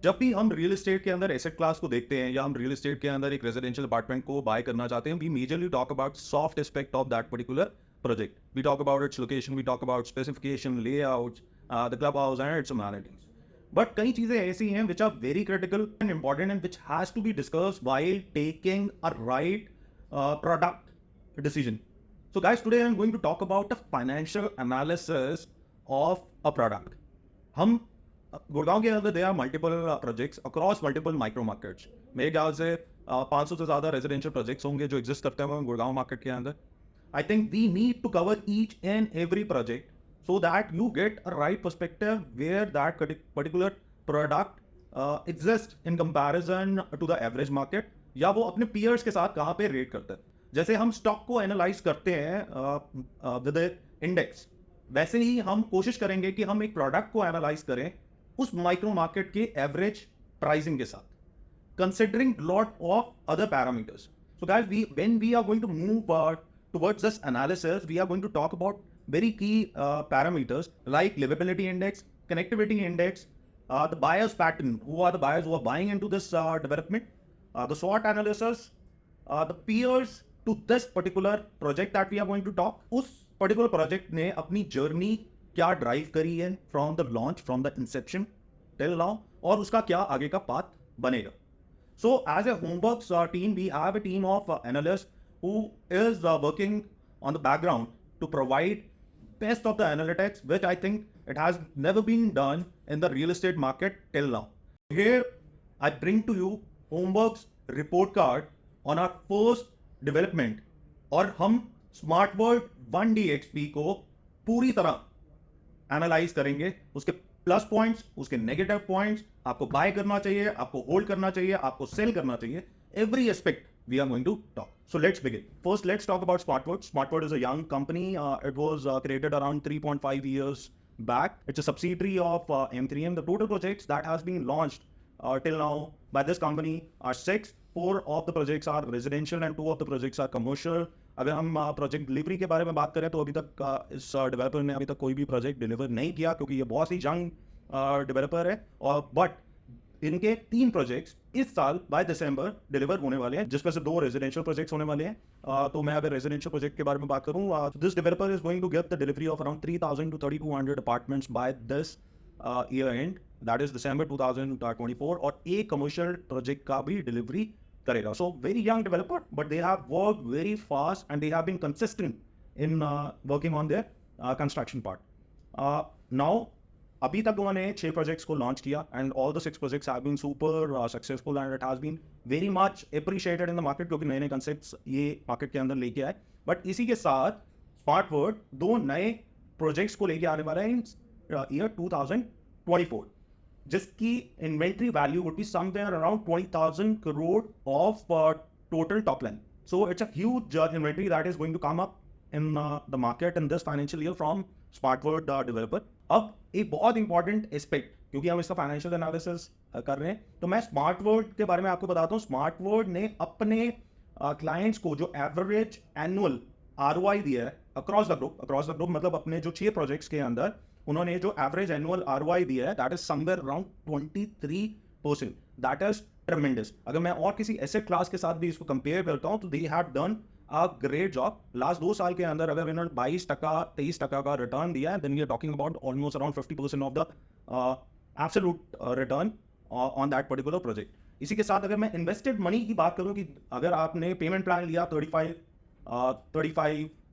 जब भी हम रियल एस्टेट के अंदर एसेट क्लास को देखते हैं या हम रियल एस्टेट के अंदर एक रेजिडेंशियल अपार्टमेंट को बाय करना चाहते हैं, we majorly talk about soft aspect of that particular project. We talk about its location, we talk about specification, layouts, the clubhouse and its amenities. But कई चीजें ऐसी हैं which are very critical and important and which has to be discussed while taking a right product decision. So guys, today I'm going to talk about the financial analysis of a product. हम गुड़गांव के अंदर there are multiple projects across multiple micro markets. मेरे ख्याल से 500 से ज़्यादा residential projects होंगे जो एग्जिस्ट करते हैं गुड़गांव मार्केट के अंदर. I think we need to cover each and every project so that you get a right perspective where that particular product exists in comparison to the average market या वो अपने peers के साथ कहाँ पे रेट करता है. जैसे हम स्टॉक को एनालाइज करते हैं विद इंडेक्स, वैसे ही हम कोशिश करेंगे कि हम एक प्रोडक्ट को एनालाइज करें उस माइक्रो मार्केट के एवरेज प्राइसिंग के साथ, considering lot of other parameters. So guys, when we are going to move towards this analysis, we are going to talk about very key parameters like livability index, connectivity index, the buyers pattern, who are the buyers who are buying into this development, the SWOT analysis, the peers to this particular project that we are going to talk. उस particular project ने अपनी journey क्या drive करी है from the launch, from the inception till now, और उसका क्या आगे का path बनेगा. So as a Homeworks team, we have a team of analysts who is working on the background to provide best of the analytics, which I think it has never been done in the real estate market till now. Here I bring to you Homeworks report card on our first development, और हम Smart World 1DXP को पूरी तरह analyse करेंगे, उसके plus points, उसके negative points, आपको bye करना चाहिए, आपको होल्ड करना चाहिए, आपको सेल करना चाहिए, every aspect we are going to talk. So let's begin. First, let's talk about SmartWord. SmartWord is a young company. It was created around 3.5 years back. It's a subsidiary of M3M. The total projects that has been launched till now by this company are 6. 4 of the projects are residential and 2 of the projects are commercial. अगर हम project delivery के बारे में बात करें तो अभी तक इस डेवलपर ने अभी तक कोई भी प्रोजेक्ट डिलीवर नहीं किया क्योंकि ये बहुत ही यंग डेवलपर है, और बट इनके 3 प्रोजेक्ट्स इस साल बाय दिसंबर डिलीवर होने वाले हैं, जिसमें से 2 रेजिडेंशियल प्रोजेक्ट्स होने वाले हैं. तो मैं अगर रेजिडेंशियल प्रोजेक्ट के बारे में बात करूं, this developer is going to give the delivery of around 3000 to 3200 apartments by this year end, that is December 2024, और एक कमर्शियल प्रोजेक्ट का भी डिलीवरी करेगा. So very young developer, but they have worked very fast and they have been consistent in working on their construction part. Now अभी तक उन्होंने 6 projects को launch किया and all the 6 projects have been super successful and it has been very much appreciated in the market, क्योंकि नए नए concepts ये market के अंदर लेके आए. बट इसी के साथ स्मार्टवर्ड 2 नए प्रोजेक्ट्स को लेके आने वाला है इन ईयर 2024, जिसकी inventory value would be somewhere around 20,000 crore of total top line. So it's a huge inventory that is going to come up in the market in this financial year from SmartWord developer. अब एक बहुत important aspect, क्योंकि हम इसका financial analysis कर रहे हैं, तो मैं SmartWord के बारे में आपको बताता हूँ. SmartWord ने अपने क्लाइंट्स को जो एवरेज एनुअल ROI दिया है अक्रॉस द ग्रुप मतलब अपने जो 6 प्रोजेक्ट्स के अंदर उन्होंने जो एवरेज एनुअल ROI दिया है, that is somewhere around 23%. That is ट्रेमेंडस. अगर मैं और किसी एसेट क्लास के साथ भी इसको कंपेयर करता हूँ तो दे have done a great job. Last 2 साल के अंदर अगर इन्होंने 22% का रिटर्न दिया है, then we are talking about almost around 50% of the absolute return on that particular project. इसी के साथ अगर मैं इन्वेस्टेड मनी की बात करूं कि अगर आपने पेमेंट प्लान लिया 35,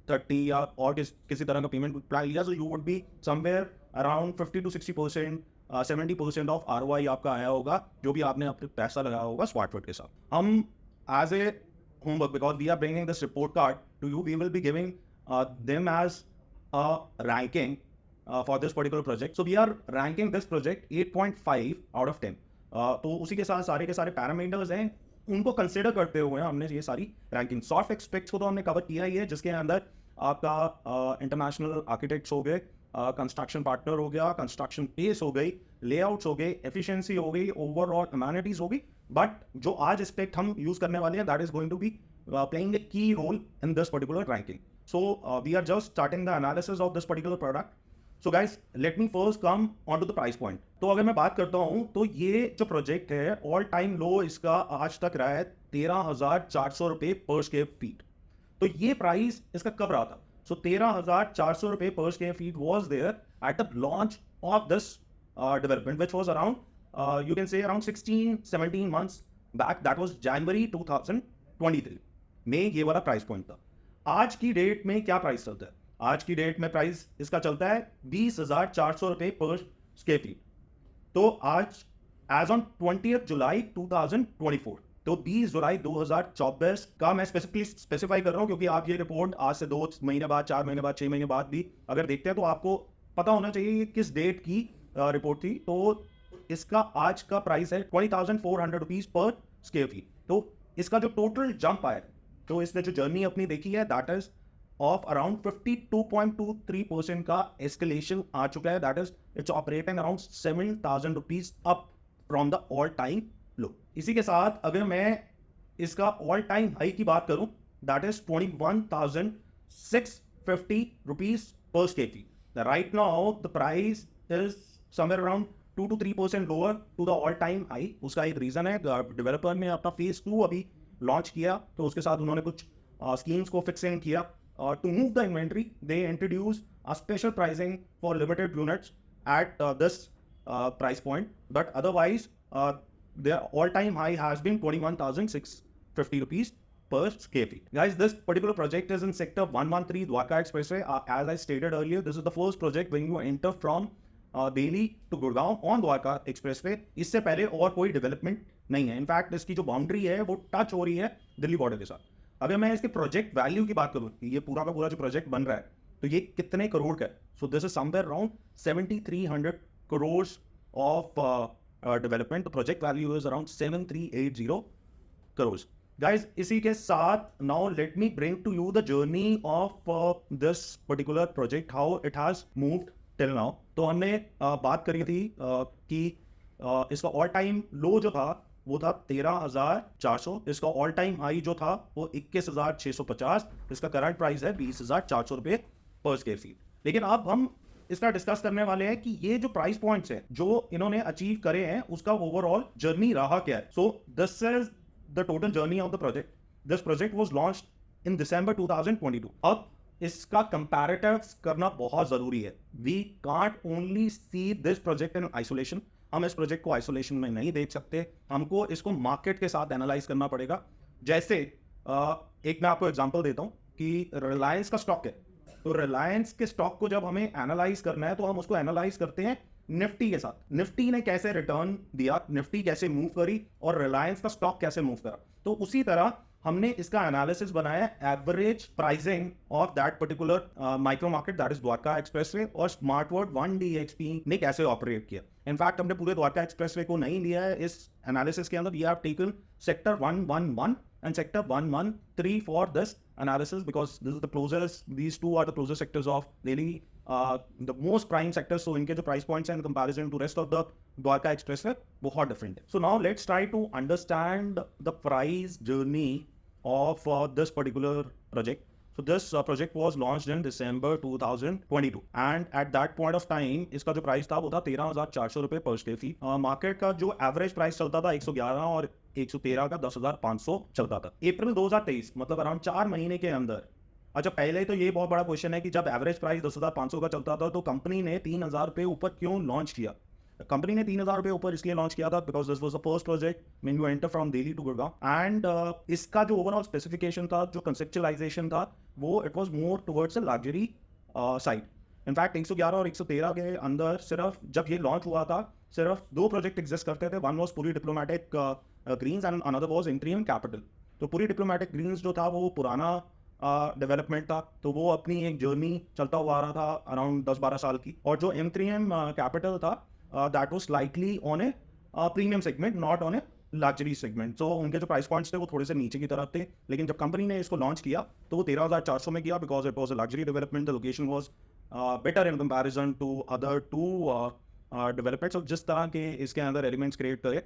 30 या और किसी तरह का पेमेंट प्लान लिया, so you would be somewhere around 50 to 60%, 70% of ROI आपका आया होगा जो भी आपने अपने पैसा लगाया होगा स्मार्टवर्ड के साथ. हम as a homework, because we are bringing this report card to you, we will be giving them as a ranking for this particular project. So we are ranking this project 8.5 out of 10. तो उसी के साथ सारे के सारे parameters हैं, उनको consider करते हुए हमने ये सारी रैंकिंग सॉफ्ट एस्पेक्ट्स को तो हमने कवर किया ही है, जिसके अंदर आपका इंटरनेशनल आर्किटेक्ट्स हो गए, कंस्ट्रक्शन पार्टनर हो गया, कंस्ट्रक्शन पेस हो गई, लेआउट्स हो गए, एफिशिएंसी हो गई, ओवरऑल अमेनिटीज हो गई. बट जो आज एस्पेक्ट हम यूज करने वाले हैं, that is going to be playing a key role in this particular ranking. So we are just starting the analysis of this particular product. So guys let me first come on to the price point. तो अगर मैं बात करता हूं तो ये जो project है ऑल टाइम लो इसका आज तक रहा है 13,400 रुपए पर स्क्वायर फीट। तो ये प्राइस इसका कब रहा था? सो 13,400 रुपए पर square feet was there at the launch of this development, which was around you can say around 16-17 months back. That was January 2023 में ये वाला प्राइस पॉइंट था। आज की डेट में क्या प्राइस चलता है? आज की डेट में प्राइस इसका चलता है 20,400 रुपए पर स्क्वायर फीट। तो आज एज ऑन 20 जुलाई 2024, तो 20 जुलाई 2024 का मैं स्पेसिफाई कर रहा हूं क्योंकि आप ये रिपोर्ट आज से 2 महीने बाद, 4 महीने बाद, 6 महीने बाद भी अगर देखते हैं तो आपको पता होना चाहिए किस डेट की रिपोर्ट थी। तो इसका आज का प्राइस है 20,400 रुपीज पर स्क्वायर फीट। तो इसका जो टोटल जंप आया, तो इसने जो जर्नी अपनी देखी है दैट इज ऑफ अराउंड 52.23% का एस्केलेशन आ चुका है। That is it's operating around 7,000 rupees up from the all time low. इसी के साथ अगर मैं इसका ऑल टाइम हाई की बात करूं that is 21,650 rupees per square feet. Right now the price is somewhere around 2 to 3% lower to the all time high। उसका एक रीजन है, डेवलपर ने अपना फेज 2 अभी लॉन्च किया, तो उसके साथ उन्होंने कुछ स्कीम्स को फिक्स इन किया to move the inventory. They introduce a special pricing for limited units at this price point, but otherwise their all time high has been 21,650 rupees per square feet. Guys, this particular project is in sector 113 Dwarka Expressway. As I stated earlier, this is the first project when you enter from Delhi to Gurgaon on Dwarka expressway. इससे पहले और कोई development नहीं है। In fact इसकी जो boundary है वो टच हो रही है दिल्ली बॉर्डर के साथ। अगर मैं इसके प्रोजेक्ट वैल्यू की बात करूं, ये पूरा का पूरा जो प्रोजेक्ट बन रहा है तो ये कितने करोड़ का है? So this is somewhere around 7,300 crore of development. तो project value is around 7,380 crore. Guys इसी के साथ now let me bring to you the journey of this particular project, how it has moved till now. तो हमने बात करी थी कि इसका ऑल टाइम लो जो था वो था 13,400, इसका ऑल टाइम हाई जो था वो 21,650, इसका करंट प्राइस है 20,400 रुपए पर स्क्वायर फीट। लेकिन अब हम इसका डिस्कस करने वाले हैं कि ये जो प्राइस पॉइंट्स हैं जो इन्होंने अचीव करे हैं उसका ओवरऑल जर्नी रहा क्या है। So this is the total journey of the project. This project was launched in December 2022। अब इसका कंपैरेटिव्स करना बहुत जरूरी है। We can't only see this project in isolation. हम इस प्रोजेक्ट को आइसोलेशन में नहीं देख सकते, हमको इसको मार्केट के साथ एनालाइज करना पड़ेगा। जैसे एक मैं आपको एग्जांपल देता हूं कि रिलायंस का स्टॉक है, तो रिलायंस के स्टॉक को जब हमें एनालाइज करना है तो हम उसको एनालाइज करते हैं निफ्टी के साथ। निफ्टी ने कैसे रिटर्न दिया, निफ्टी कैसे मूव करी और रिलायंस का स्टॉक कैसे मूव करा। तो उसी तरह हमने इसका एनालिसिस बनाया average pricing of that particular micro market that is Dwarka expressway और स्मार्ट वर्ल्ड 1DXP ने कैसे ऑपरेट किया। इनफैक्ट हमने पूरे द्वारका एक्सप्रेसवे को नहीं लिया है इस एनालिसिस के अंदर। We have taken sector 111 and sector 113 for this analysis because this is the closest, these two are the closest sectors of Delhi, the most prime sectors, so इनके जो price points हैं in comparison to rest of the Dwarka Expressway बहुत different है। So now let's try to understand the price journey of this particular project. So this project was launched in December 2022 and at that point of time इसका जो price था वो था 13,400 रुपए पर square feet. Market का जो एवरेज प्राइस चलता था 111 और 113 का 10,500 चलता था। अप्रैल 2023 मतलब अराउंड 4 महीने के अंदर। अच्छा पहले तो ये बहुत बड़ा क्वेश्चन है कि जब एवरेज प्राइस 10,500 का चलता था तो कंपनी ने 3,000 रुपए ऊपर क्यों लॉन्च किया? कंपनी ने 3,000 रुपए ऊपर इसलिए लॉन्च किया था because this was the first project when you enter from Delhi to Gurgaon and इसका जो ओवरऑल स्पेसिफिकेशन था, जो कंसेप्चुअलाइजेशन था, वो it was more towards a luxury side. In fact 111 और 113 के अंदर सिर्फ जब ये लॉन्च हुआ था सिर्फ 2 प्रोजेक्ट एग्जिस्ट करते थे। One was Puri diplomatic greens and another was interim capital. तो पूरी डिप्लोमेटिक ग्रीन्स जो था वो पुराना डेवलपमेंट था, तो वो अपनी एक जर्नी चलता हुआ आ रहा था अराउंड 10-12 साल की। और जो इंट्रियम कैपिटल था that was slightly on a premium segment, not on a luxury segment. So उनके जो प्राइस पॉइंट्स थे वो थोड़े से नीचे की तरफ थे। लेकिन जब कंपनी ने इसको लॉन्च किया तो वो 13,400 में किया because it was a luxury development. The location was better in comparison to other 2 developments. और जिस तरह के इसके अंदर एलिमेंट्स क्रिएट करे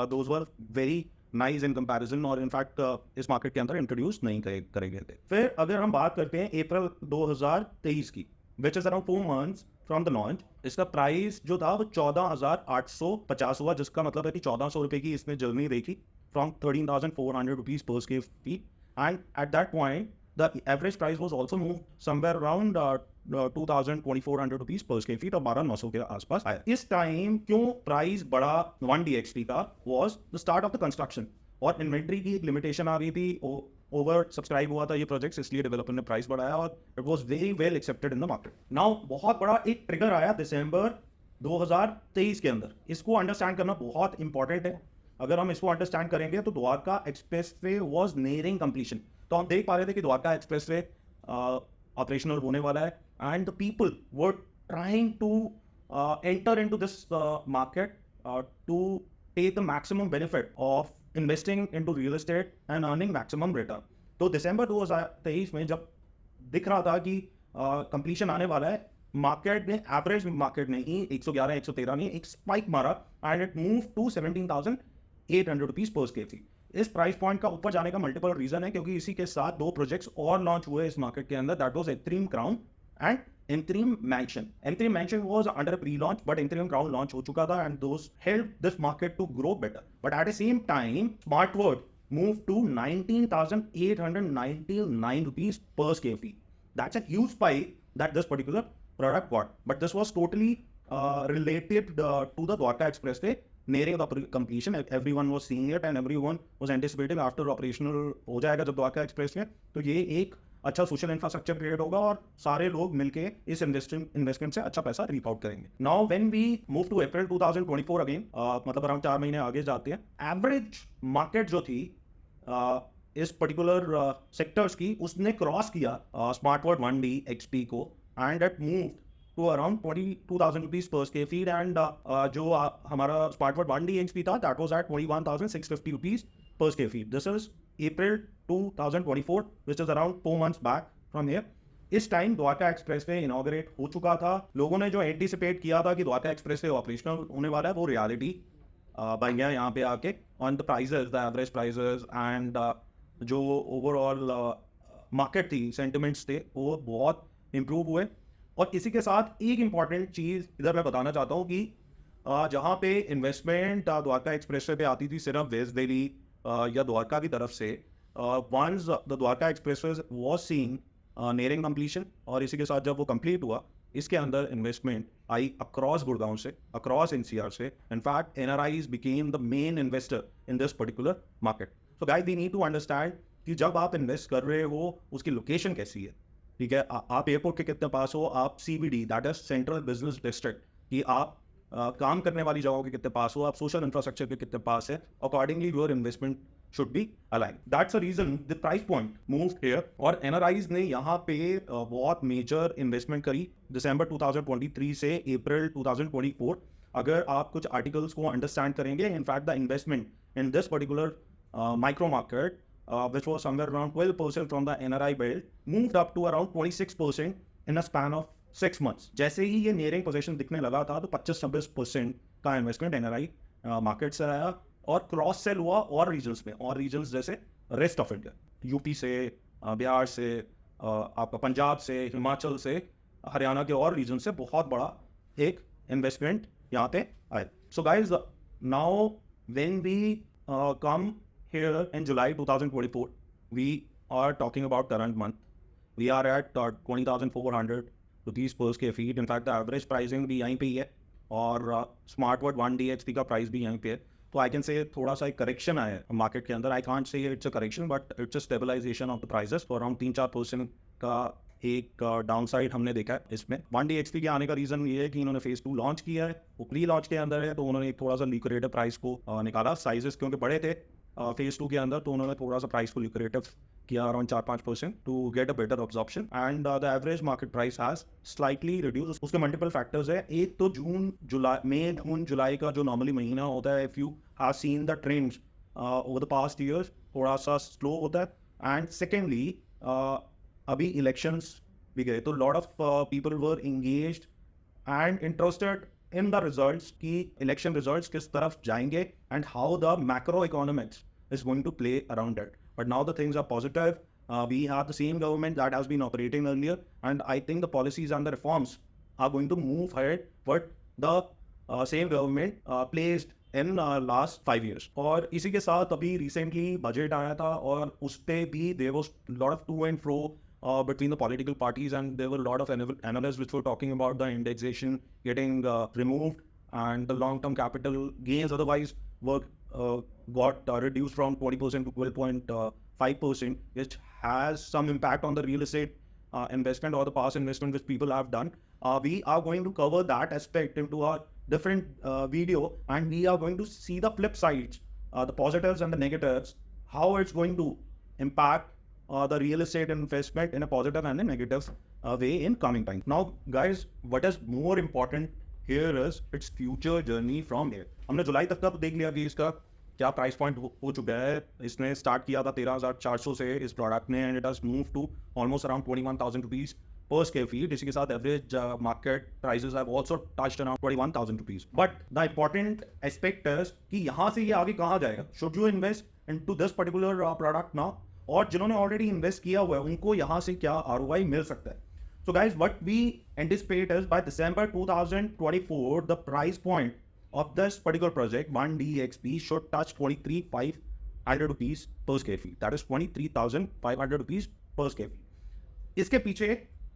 those were very nice in comparison और इनफैक्ट इस मार्केट के अंदर इंट्रोड्यूस नहीं करे गए थे। फिर अगर हम बात करते हैं अप्रैल 2023 की, which is around 4 months from the launch इसका प्राइस जो था वो 14,850 हुआ, जिसका मतलब है कि 1400 रुपये की इसने जर्नी देखी from 13,400 rupees per square feet. And at that point the average price was also move somewhere around 2,400 rupees per square feet और 12,900 के आसपास आया. इस टाइम क्यों प्राइस बढ़ा 1DXP का was the start of the construction और इन्वेंट्री की एक लिमिटेशन आ रही थी. ओवर सब्सक्राइब हुआ था ये प्रोजेक्ट्स, इसलिए डेवलपर ने प्राइस बढ़ाया और it was very well accepted in the market. Now बहुत बड़ा एक ट्रिगर आया दिसंबर 2023 के अंदर. इसको अंडरस्टैंड करना बहुत इंपॉर्टेंट है. अगर हम इसको अंडरस्टैंड करेंगे तो Dwarka express way was nearing completion. तो हम देख पा रहे थे कि द्वारका एक्सप्रेस वे ऑपरेशनल होने वाला है and the people were trying to enter into this market to take the maximum benefit of investing into real estate and earning maximum return. तो दिसंबर 2023 में जब दिख रहा था कि कंप्लीशन आने वाला है, मार्केट ने एवरेज मार्केट ने ही 111 113 ने एक स्पाइक मारा and it move to 17,800 rupees per square feet. इस प्राइस पॉइंट का ऊपर जाने का मल्टीपल रीजन है, क्योंकि इसी के साथ दो प्रोजेक्ट्स और लॉन्च हुए इस मार्केट के अंदर. दैट वाज एंथ्रीम crown and Interim Mansion. Interim Mansion was under pre-launch, but Interim Crown launch हो चुका था, and those helped this market to grow better. But at the same time, SmartWorld moved to 19,899 rupees per square feet. That's a huge spike that this particular product got. But this was totally related to the Dwarka Expressway nearing the completion. Everyone was seeing it and everyone was anticipating after operational हो जाएगा जब Dwarka Expressway, तो ये एक अच्छा social infrastructure create होगा और सारे लोग मिलके इस इन्वेस्टमेंट से अच्छा पैसा रीप आउट करेंगे. Now when we move to April 2024 again, मतलब अराउंड 4 महीने आगे जाते हैं, एवरेज मार्केट जो थी इस पर्टिकुलर सेक्टर्स की, उसने क्रॉस किया स्मार्टवर्ड 1DXP को and it move to around 22,000 rupees per square feet. And जो हमारा स्मार्टवर्ड 1DXP था that was at 21,650 rupees per square feet. This is April 2024, which is around 4 months back from here. इस time Dwarka expressway inaugurate हो चुका था. लोगों ने जो एंटिसिपेट किया था कि द्वारका एक्सप्रेसवे ऑपरेशनल होने वाला है, वो रियलिटी बन गया यहाँ पे आके. On the prices, the average prices and जो ओवरऑल मार्केट थी, सेंटिमेंट्स थे, वो बहुत इंप्रूव हुए. और इसी के साथ एक इंपॉर्टेंट चीज़ इधर मैं बताना चाहता हूँ कि जहाँ पे इन्वेस्टमेंट द्वारका एक्सप्रेसवे पे आती थी सिर्फ वेस्ट दिल्ली या द्वारका की तरफ से, once the Dwarka expressway was seeing nearing completion, और इसी के साथ जब वो कंप्लीट हुआ, इसके अंदर इन्वेस्टमेंट आई अक्रॉस गुड़गांव से, अक्रॉस NCR से. In fact NRIs became the main investor in this particular market. So guys, we need to understand कि जब आप इन्वेस्ट कर रहे हो उसकी लोकेशन कैसी है. ठीक है, आप एयरपोर्ट के कितने पास हो, आप CBD that is central business district की आप काम करने वाली जगहों के कितने पास हो, आप सोशल इंफ्रास्ट्रक्चर के कितने पास है, accordingly your investment should be align. That's a reason the price point moved here. और NRIs ने यहाँ पे बहुत मेजर इन्वेस्टमेंट करी दिसंबर 2023 से अप्रैल 2024. अगर आप कुछ आर्टिकल्स को अंडरस्टैंड करेंगे, in fact the investment in this particular micro market which was somewhere around 12% from the NRI belt, moved up to around 26% in a span of 6 months. जैसे ही ये नियरिंग पोजीशन दिखने लगा था, तो 25-26% का इन्वेस्टमेंट NRI मार्केट से आया और क्रॉस सेल हुआ और रीजन्स में, और रीजन्स जैसे रेस्ट ऑफ इंडिया, यूपी से, बिहार से, आपका पंजाब से, हिमाचल से, हरियाणा के और रीजन से बहुत बड़ा एक इन्वेस्टमेंट यहाँ पे आया. So guys, now when we come here in July 2024, we are talking about current month. We are at 20,400 rupees per square feet. In fact, the average pricing भी यहीं पे ही है और SmartWorld 1DXP का प्राइस भी यहीं पे है. तो आई कैन से थोड़ा सा एक करेक्शन आया है मार्केट के अंदर. I can't say it's a correction, but it's a stabilisation of the prices. तो अराउंड 3-4% का एक डाउन साइड हमने देखा है इसमें. 1DXP के आने का रीजन ये है कि इन्होंने फेज 2 लॉन्च किया है, वो प्री लॉन्च के अंदर है, तो उन्होंने एक थोड़ा सा ल्यूक्रेटिव प्राइस को निकाला. साइजेस क्योंकि बड़े थे फेज 2 के अंदर, तो उन्होंने थोड़ा सा प्राइस को ल्यूक्रेटिव किया around 4-5% to get a better absorption. And the average market price has slightly reduce. उसके मल्टीपल फैक्टर्स है. एक तो जून जुलाई का जो नॉर्मली महीना होता है, if you have seen the trends over the past years, थोड़ा सा स्लो होता है. एंड सेकेंडली, अभी इलेक्शंस भी गए, तो lot of people were engaged and interested in the results की election results किस तरफ जाएंगे and how the macroeconomics is going to play around it. But now the things are positive. We have the same government that has been operating earlier, and I think the policies and the reforms are going to move ahead what the same government placed in last 5 years. और इसी के साथ अभी recently budget आया था और उस पे भी there was lot of to and fro between the political parties, and there were a lot of analysts which were talking about the indexation getting removed and the long-term capital gains otherwise were got reduced from 20% to 12.5%, which has some impact on the real estate investment or the past investment which people have done. We are going to cover that aspect into a different video, and we are going to see the flip sides, the positives and the negatives, how it's going to impact the real estate investment in a positive and a negative way in coming time. Now, guys, what is more important here is its future journey from here. हमने जुलाई तक का तो देख लिया कि इसका क्या price point हो चुका है. इसने स्टार्ट किया था 13,400 से इस प्रोडक्ट ने, and it has move to almost around 21,000 rupees per square feet. इसी के साथ average market prices have also touched around 21,000 rupees. But the important aspect is कि यहाँ से ये आगे कहाँ जाएगा. Should you invest into this particular product now, और जिन्होंने ऑलरेडी इन्वेस्ट किया हुआ है उनको यहाँ से क्या ROI मिल सकता है. So guys, what we anticipate is by December 2024, the price point of this particular project, 1DXP, should touch 23,500 rupees per square feet. That is 23,500 rupees per square feet. इसके पीछे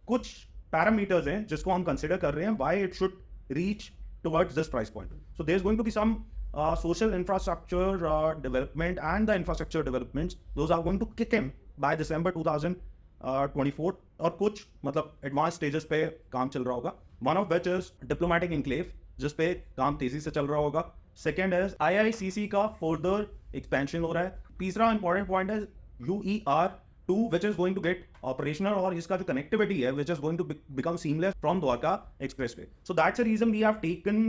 कुछ पैरामीटर्स हैं जिसको हम कंसिडर कर रहे हैं why it should reach towards this price point. So there's going to be some social infrastructure development, and the infrastructure developments, those are going to kick in by December 2024, और कुछ मतलब advance stages पे काम चल रहा होगा. One of which is diplomatic enclave, जिस पे काम तेजी से चल रहा होगा. सेकेंड इज IICC का फर्दर एक्सपेंशन हो रहा है. तीसरा इंपॉर्टेंट पॉइंट है UER2, which is going to get operational, और इसका जो कनेक्टिविटी है which is going to become seamless from Dwarka Expressway. So that's the reason we have taken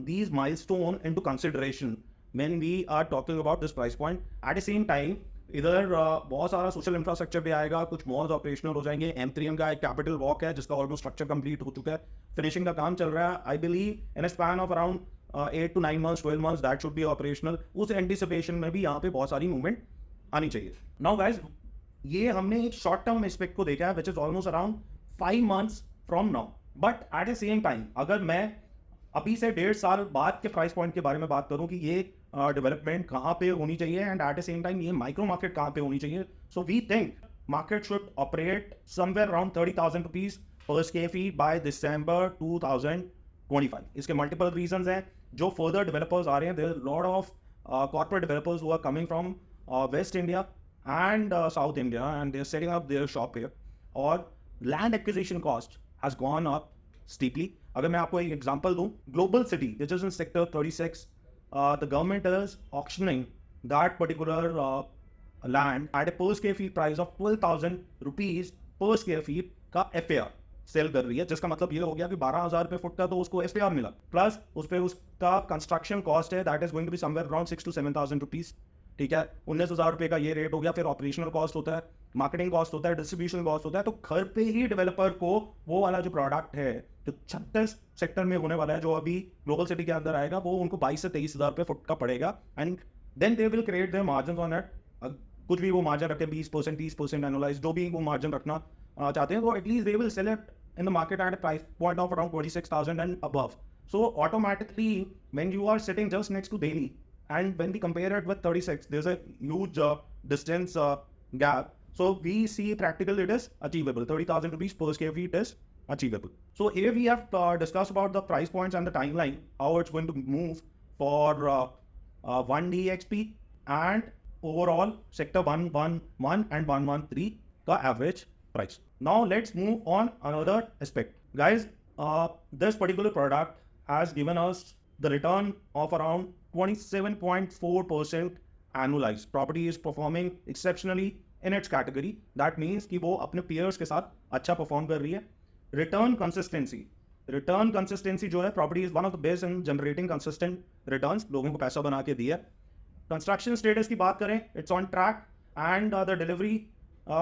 these milestones into consideration when we are talking about this price point. At the same time, इधर बहुत सारा social infrastructure भी आएगा, कुछ malls operational हो जाएंगे. M3M का एक कैपिटल वॉक है जिसका ऑलमोस्ट स्ट्रक्चर कंप्लीट हो चुका है, फिनिशिंग का काम चल रहा है. I believe in a span of around 8 to 9 months, 12 months that should be operational. उस एंटिसिपेशन में भी यहाँ पे बहुत सारी मूवमेंट आनी चाहिए. नाउ गाइज, ये हमने एक शॉर्ट टर्म एस्पेक्ट को देखा है which is almost around 5 months from now. But at the same time अगर मैं अभी से 1.5 साल बाद के प्राइस पॉइंट के बारे में बात करूं कि ये डेवलपमेंट कहाँ पे होनी चाहिए, and at the same time ये माइक्रो मार्केट कहाँ पे होनी चाहिए. So we think market should operate somewhere around 30,000 rupees per square feet by December 2025. इसके मल्टीपल रीजंस हैं. जो फर्दर डेवलपर्स आ रहे हैं, there lot of corporate developers who are coming from west India and South India, and they're setting up their shop here. और land acquisition cost has gone up steeply. अगर मैं आपको एक एग्जांपल दूं, global city which is in sector 36, the government is auctioning that particular land at a per square feet price of 12,000 rupees per square feet का FAR cell कर रही है, जिसका मतलब ये हो गया कि 12,000 रुपये फुट का तो उसको FAR मिला, प्लस उस पर उसका कंस्ट्रक्शन कॉस्ट है that is going to be somewhere around 6,000 to 7,000 rupees. ठीक है, 19,000 रुपये का ये रेट हो गया. फिर ऑपरेशनल कॉस्ट होता है, मार्केटिंग कॉस्ट होता है, डिस्ट्रीब्यूशन कॉस्ट होता है. तो घर पे ही डेवलपर को वो वाला जो प्रोडक्ट है जो 36 सेक्टर में होने वाला है, जो अभी ग्लोबल सिटी के अंदर आएगा, वो उनको 22,000 से 23,000 रुपये फुट का पड़ेगा. And then they will create their margin on it. कुछ भी वो मार्जिन रखे, 20%, 30% एनुलाइज, जो भी वो मार्जिन रखना चाहते हैं, तो at least they will sell it in the market at a price point of around 26,000 and above. So automatically, when you are sitting just next to Delhi, and when we compare it with 36, there's a huge distance gap. So we see practically it is achievable. 30,000 rupees per square feet is achievable. So here we have discussed about the price points and the timeline, how it's going to move for 1DXP and overall sector 111 and 113 the average price. Now let's move on another aspect. Guys, this particular product has given us the return of around 27.4% annualized. Property is performing exceptionally in its category. That means कि वो अपने peers के साथ अच्छा perform कर रही है. Return consistency. Return consistency जो है, property is one of the best in generating consistent returns. लोगों को पैसा बना के दिया. Construction status की बात करें, it's on track, and the delivery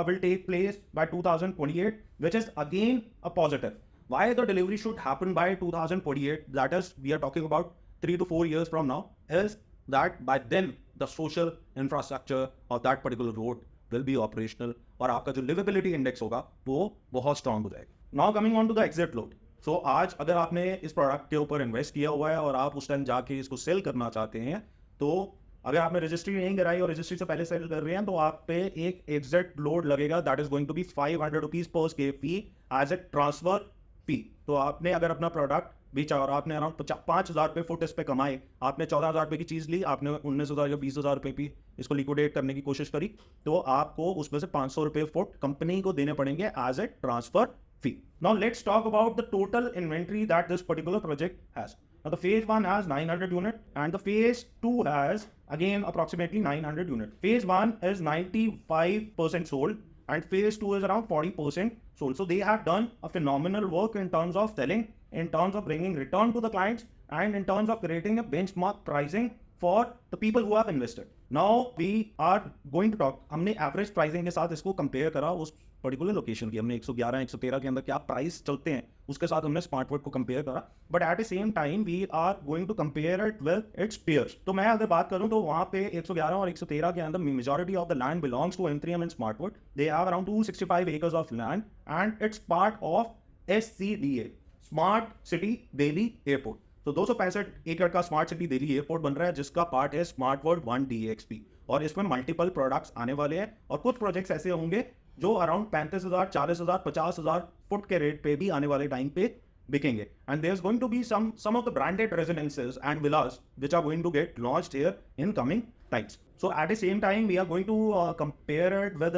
will take place by 2028, which is again a positive. Why the delivery should happen by 2028, that is, we are talking about 3 to 4 years from now, is that by then the social infrastructure of that particular road will be operational, और आपका जो livability index होगा वो बहुत strong हो जाएगा. Now coming on to the exit load. सो आज अगर आपने इस प्रोडक्ट के ऊपर इन्वेस्ट किया हुआ है और आप उस टाइम जाके इसको सेल करना चाहते हैं, तो अगर आपने रजिस्ट्री नहीं कराई और रजिस्ट्री से पहले सेल कर रहे हैं, तो आप पे एक एग्जैक्ट लोड लगेगा, that is going to be 500 rupees per square feet as a transfer fee. तो आपने अगर अपना प्रोडक्ट बेचा और आपने अराउंड 5,000 रुपये फुट इस पे कमाए, आपने 14,000 रुपये की चीज़ ली, आपने 19,000 या 20,000 रुपये की इसको लिक्विडेट करने की कोशिश करी, तो आपको उसमें से 500 रुपये फुट कंपनी को देने पड़ेंगे as a transfer fee. Now let's talk about the total inventory that this particular project has. Now the phase 1 has 900 unit and the phase 2 has again approximately 900 unit. Phase 1 is 95% sold and phase 2 is around 40% sold. So they have done a phenomenal work in terms of selling, in terms of bringing return to the clients, and in terms of creating a benchmark pricing for the people who have invested. Now we are going to talk, हमने average pricing के साथ इसको compare करा उस particular location की, हमने 111 113 के अंदर क्या प्राइस चलते हैं उसके साथ हमने स्मार्टवर्ड को कंपेयर करा, but at the same time we are going to compare it with its peers. तो मैं अगर बात करूं तो वहां पे 111 और 113 के अंदर majority of the land belongs to M3M and smartworld. They have around 265 acres of land and it's part of SCDA, smart city Delhi airport. तो 265 एकड़ का स्मार्ट सिटी दिल्ली एयरपोर्ट बन रहा है जिसका पार्ट है स्मार्टवर्ड 1 DXP, और इसमें मल्टीपल प्रोडक्ट्स आने वाले हैं और कुछ प्रोजेक्ट्स ऐसे होंगे जो अराउंड 35,000 40,000 50,000 फुट के रेट पे भी आने वाले टाइम पे बिकेंगे। And there is going to be some of the branded residences and villas which are going to get launched here in coming times. So at the same time we are going to compare it with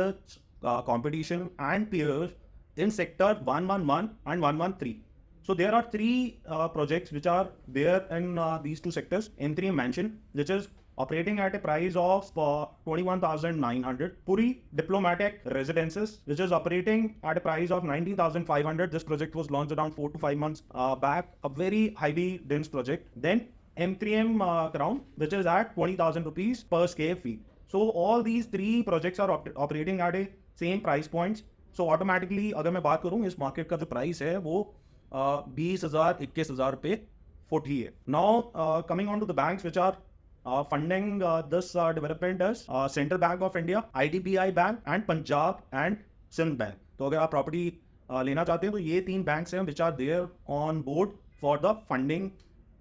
competition and peers in sector 111 and 113. So there are three projects which are there in these two sectors. M3 Mansion, which is operating at a price of 21,900. Puri Diplomatic Residences, which is operating at a price of 19,500. This project was launched around 4 to 5 months back. A very highly dense project. Then M3M Crown, which is at 20,000 rupees per square feet. So all these three projects are operating at a same price points. So automatically अगर मैं बात करूँ इस market का जो price है वो 20,000 21,000 रुपये फुट ही है। Now coming on to the banks which are funding this development is Central Bank of India, IDBI Bank and Punjab and Sindh Bank. तो अगर आप प्रॉपर्टी लेना चाहते हैं तो ये तीन बैंक्स हैं which are there on board for the funding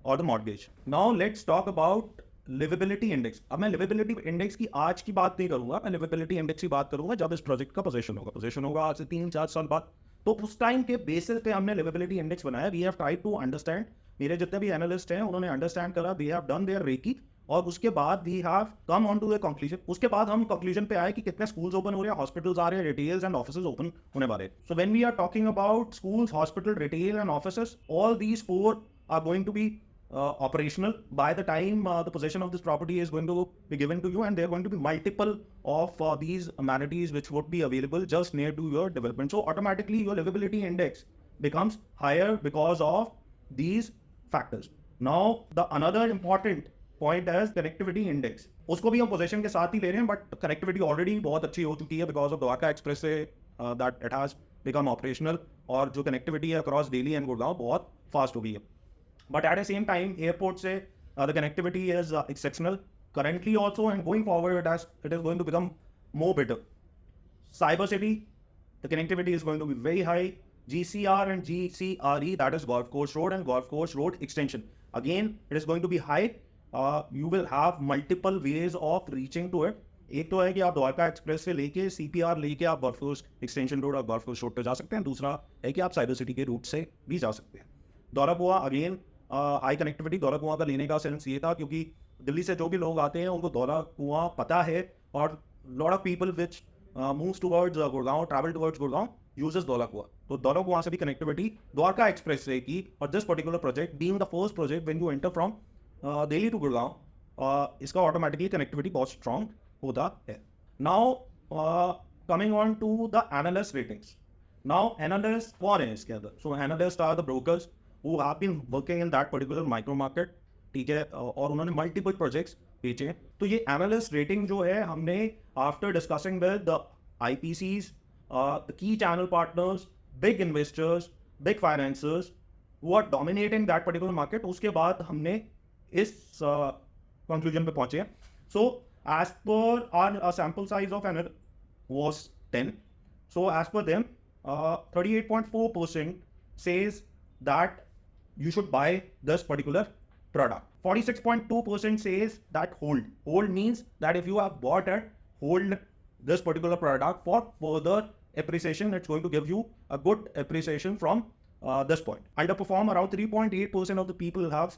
or the mortgage. Now let's talk about liveability index. अब मैं लिविबिलिटी इंडेक्स की आज की बात नहीं करूंगा, मैं लिविबिलिटी इंडेक्स की बात करूंगा जब इस प्रोजेक्ट का पोजीशन होगा आज से 3-4 साल बाद। तो उस टाइम के बेसिस पे हमने लिविबिलिटी इंडेक्स बनाया। We have tried to understand, मेरे जितने भी एनालिस्ट हैं उन्होंने अंडरस्टैंड करा, they have done their recce, और उसके बाद we have come on to the conclusion. उसके बाद हम कंक्लूजन पे आए कि कितने स्कूल्स ओपन हो रहे हैं, हॉस्पिटल्स आ रहे हैं, रिटेल्स एंड ऑफिसेज ओपन होने वाले हैं। So when we are talking about schools, hospital, retail and offices, all these 4 are going to be operational by the time the possession of this property is going to be given to you, and there are going to be multiple of these amenities which would be available just near to your development. So automatically your livability index becomes higher because of these factors. Now the another important point is connectivity index. उसको भी हम possession के साथ ही ले रहे हैं, but connectivity already बहुत अच्छी हो चुकी है because of द्वारका एक्सप्रेस से that it has become operational, और जो connectivity है across Delhi and Gurgaon बहुत fast हो गई है। But at the same time, airport से the connectivity is exceptional currently also, and going forward it is going to become more better. Cyber City, the connectivity is going to be very high. GCR and GCRE, that is Golf Course Road and Golf Course Road Extension. Again, it is going to be high. You will have multiple ways of reaching to it. एक तो है कि आप Dwarka express से लेके CPR लेके आप golf course extension road और गोल्फ कोर्स रोड पे जा सकते हैं। दूसरा है कि आप साइबर सिटी के रूट से भी जा सकते हैं। दौरा कुआं अगेन हाई कनेक्टिविटी। दौरा कुआं का लेने का सेंस ये था क्योंकि दिल्ली से जो भी लोग आते हैं उनको दौरा कुआं पता है, और lot of people which moves towards Gurgaon, travel towards Gurgaon, uses दौरा कुआं। तो दौरा कुआं से भी कनेक्टिविटी द्वारका एक्सप्रेस से की, और this particular project being the first project when you enter from Delhi to Gurgaon, इसका ऑटोमेटिकली कनेक्टिविटी बहुत स्ट्रॉन्ग होता है। Now coming on to the analyst ratings. Now analyst कौन है इसके अंदर? So analyst are the brokers who have been working in that particular micro market, ठीक है, और उन्होंने मल्टीपल प्रोजेक्ट्स बेचे हैं। तो ये एनालिस्ट रेटिंग जो है हमने after discussing with the IPCs, the key channel partners, big investors, big financiers who are dominating that particular market, उसके बाद हमने इस कंक्लूजन पे पहुंचे हैं। सो as per our sample size of analyst was 10, so as per them 38.4% says that you should buy this particular product. 46.2% says that hold. Hold means that if you have bought it, hold this particular product for further appreciation. It's going to give you a good appreciation from this point. Underperform, around 3.8% of the people have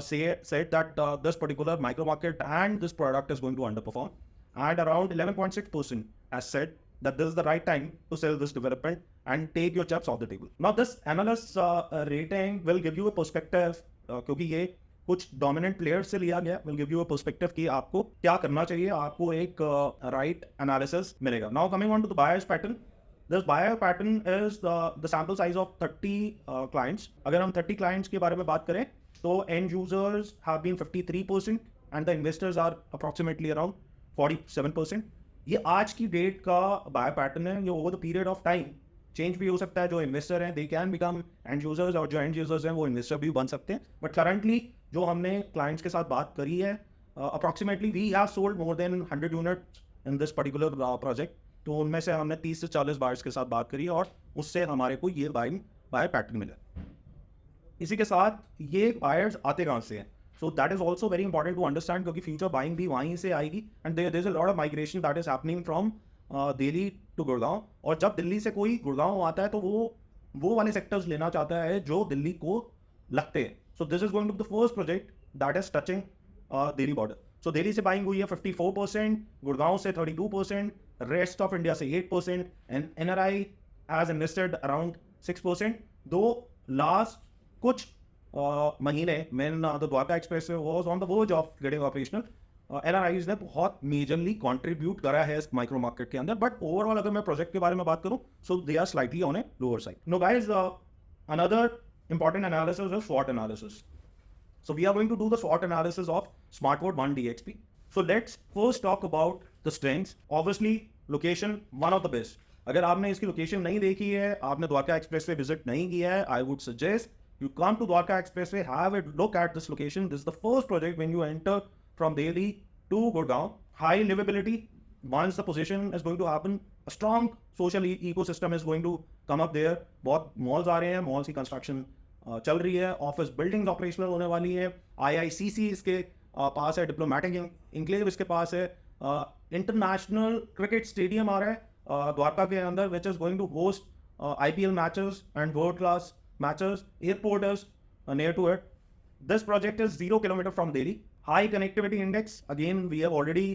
said that this particular micro market and this product is going to underperform. And around 11.6% has said that this is the right time to sell this development and take your chips off the table. Now this analyst rating will give you a perspective, क्योंकि ये कुछ dominant players से लिया गया, will give you a perspective कि आपको क्या करना चाहिए, आपको एक right analysis मिलेगा. Now coming on to the buyer's pattern. This buyer pattern is the sample size of 30 clients. अगर हम 30 clients के बारे में बात करें तो end users have been 53% and the investors are approximately around 47%. ये आज की डेट का बायर पैटर्न है. ये over the period of time change भी हो सकता है. जो इन्वेस्टर हैं they can become and users, और जो एंड यूजर्स हैं वो इन्वेस्टर भी बन सकते हैं. बट करंटली जो हमने क्लाइंट्स के साथ बात करी है, approximately we have sold more than 100 units in this particular project. तो उनमें से हमने 30 से 40 बायर्स के साथ बात करी और उससे हमारे को ये बायर पैटर्न मिला. इसी के साथ ये बायर्स आते कहाँ से हैं? So that is also very important to understand क्योंकि future buying भी वहीं से आएगी. And there is a lot of migration that is happening from Delhi to Gurgaon. और जब दिल्ली से कोई गुड़गांव आता है तो वो वाले सेक्टर्स लेना चाहता है जो दिल्ली को लगते हैं. So this is going to be the first project that is touching Delhi border. So Delhi से बाइंग हुई है 54%, गुड़गांव से 32%, रेस्ट ऑफ इंडिया से 8% and NRI has invested around 6%. दो लास्ट कुछ महीने when the Dwarka Expressway was on the verge of getting operational, NRIs ने बहुत मेजरली कंट्रीब्यूट करा है इस माइक्रो मार्केट के अंदर. बट ओवरऑल अगर मैं प्रोजेक्ट के बारे में बात करूं so they are slightly on a lower side. No guys, another important analysis is SWOT analysis. So we are going to do the SWOT analysis of SmartVote 1 DXP. So let's first talk about the strengths. Obviously location one of the best. अगर आपने इसकी location नहीं देखी है, आपने Dwarka expressway visit नहीं किया है, I would suggest you come to Dwarka Expressway, have a look at this location. This is the first project when you enter from Delhi to Gurgaon. High livability. Once the position is going to happen, a strong social ecosystem is going to come up there. बहुत malls आ रहे हैं, malls की construction चल रही है, office buildings operational होने वाली है, IICC इसके पास है, diplomatic enclave इसके पास है, international cricket stadium आ रहा है द्वारका के अंदर, which is going to host IPL matches and world class matches. Airport is near to it. This project is 0 kilometer from Delhi. High connectivity index, again we have already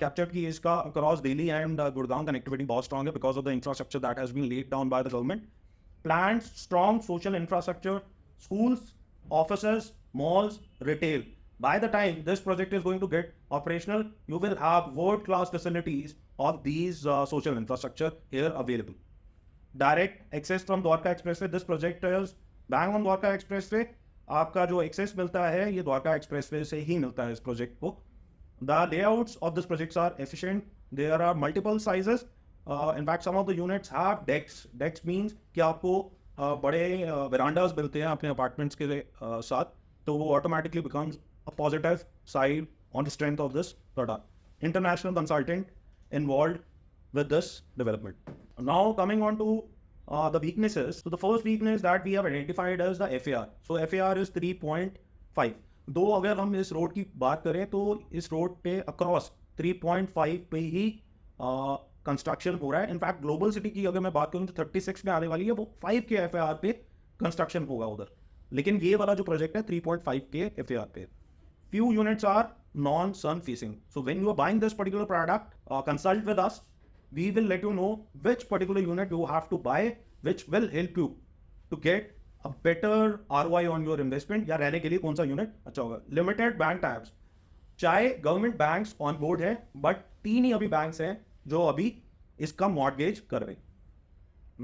captured कि इसका across Delhi and Gurgaon connectivity बहुत strong है because of the infrastructure that has been laid down by the government. Planned strong social infrastructure, schools, offices, malls, retail. By the time this project is going to get operational, you will have world-class facilities of these social infrastructure here available. Direct access from Dwarka expressway. This project is bang on Dwarka expressway. आपका जो access मिलता है ये Dwarka expressway से ही मिलता है इस project को. The layouts of this projects are efficient. There are multiple sizes. In fact some of the units have decks. Decks means कि आपको बड़े वेरांडास मिलते हैं अपने अपार्टमेंट्स के साथ, तो वो automatically becomes a positive side on the strength of this product. International consultant involve with this development. Now coming on to the weaknesses. So the first weakness that we have identified is the FAR. So FAR is 3.5. दो अगर हम इस road की बात करें तो इस road पे अक्रॉस 3.5 पे ही कंस्ट्रक्शन हो रहा है. इनफैक्ट ग्लोबल सिटी की अगर मैं बात करूँ तो 36 में आने वाली है, वो 5 के FAR पे कंस्ट्रक्शन होगा उधर. लेकिन ये वाला जो प्रोजेक्ट है 3.5 के FAR पे. Few units are non-sun facing. So when you are buying this particular product, consult with us. We will let you know which particular unit you have to buy, which will help you to get a better ROI on your investment. या रहने के लिए कौन सा unit अच्छा होगा. Limited bank types. चाहे government banks on board है, बट 3 ही अभी बैंक्स हैं जो अभी इसका मॉर्गेज कर रहे हैं.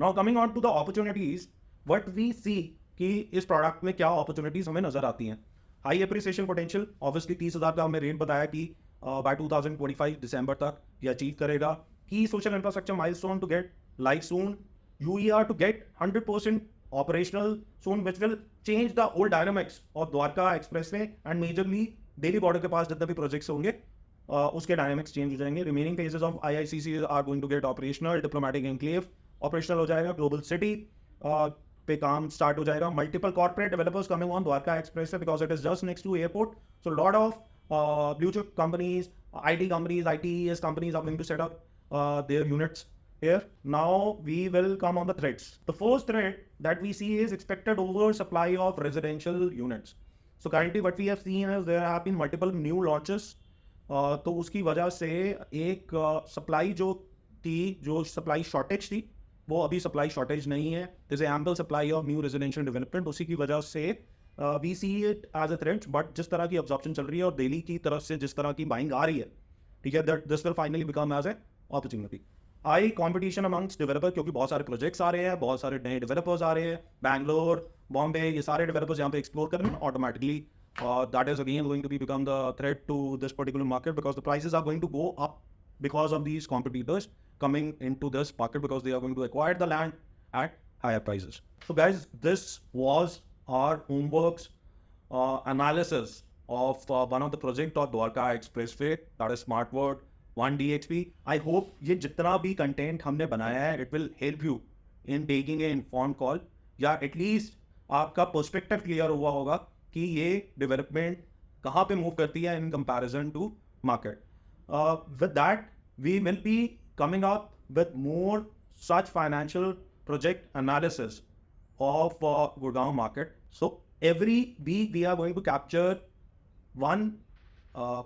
Now coming on to the opportunities, what we see कि इस प्रोडक्ट में क्या अपॉर्चुनिटीज हमें नजर आती हैं. High appreciation potential. ऑब्वियसली 30,000 का हमें रेट बताया कि बाय 2025 दिसंबर तक ये अचीव करेगा. Key social infrastructure milestone to get live soon. UER to get 100% operational soon, which will change the whole dynamics of Dwarka Expressway and majorly Delhi border के पास जितने भी projects होंगे उसके dynamics change हो जाएंगे. Remaining phases of IICC are going to get operational. Diplomatic enclave operational हो जाएगा. Global city, पे काम स्टार्ट हो जाएगा. Multiple corporate developers coming on Dwarka express because it is just next to airport. So lot of blue chip companies, IT companies, ITES companies are going to set up their units here. Now we will come on the threats. The first threat that we see is expected oversupply of residential units. So currently what we have seen is there have been multiple new launches. तो उसकी वजह से एक supply जो थी, जो supply shortage थी, वो अभी सप्लाई शॉर्टेज नहीं है. जैसे ample supply of new residential development, उसी की वजह से we see it as a threat. But जिस तरह की अब्जॉर्प्शन चल रही है और दिल्ली की तरफ से जिस तरह की बाइंग आ रही है, ठीक है, that this will finally become as a opportunity. High competition amongst developer, क्योंकि बहुत सारे प्रोजेक्ट्स आ रहे हैं, बहुत सारे नए डेवलपर्स आ रहे हैं, बैंगलोर, बॉम्बे, ये सारे डेवलपर्स यहाँ पे एक्सप्लोर कर रहे हैं automatically. That is again going to become the threat to this particular market because the prices are going to go up because of these competitors coming into this market because they are going to acquire the land at higher prices. So guys, this was our homeworks analysis of one of the project of Dwarka Expressway, that is SmartWord 1DXP. I hope ये जितना भी content हमने बनाया है, it will help you in taking an informed call, या at least आपका perspective clear हुआ होगा कि ये डेवलपमेंट कहाँ पे मूव करती है in comparison to market. With that we will be coming up with more such financial project analysis of Gurgaon market. So every week we are going to capture one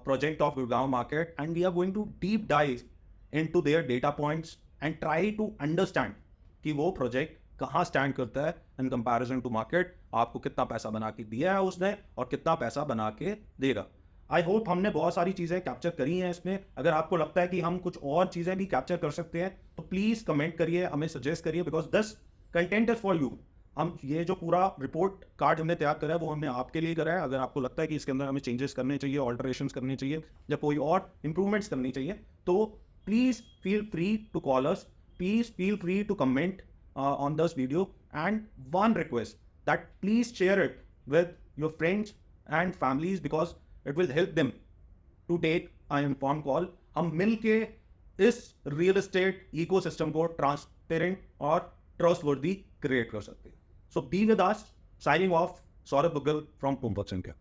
project of Gurgaon market and we are going to deep dive into their data points and try to understand कि वो project कहाँ stand करता है in comparison to market, आपको कितना पैसा बना के दिया है उसने और कितना पैसा बना के देगा. आई होप हमने बहुत सारी चीज़ें कैप्चर करी हैं इसमें. अगर आपको लगता है कि हम कुछ और चीज़ें भी कैप्चर कर सकते हैं तो प्लीज़ कमेंट करिए, हमें सजेस्ट करिए, because this content is for you. हम ये जो पूरा रिपोर्ट कार्ड हमने तैयार करा है वो हमने आपके लिए करा है. अगर आपको लगता है कि इसके अंदर हमें चेंजेस करने चाहिए, ऑल्टरेशंस करने चाहिए या कोई और इंप्रूवमेंट्स करनी चाहिए, तो please feel free to call us, please feel free to comment on this video. And one request, that please share it with your friends and families because it will help them to take an informed call. हम मिलके इस real estate ecosystem को transparent और trustworthy create कर सकते हैं. So be with us. Signing off, Saurabh Duggal from Bloomberg India.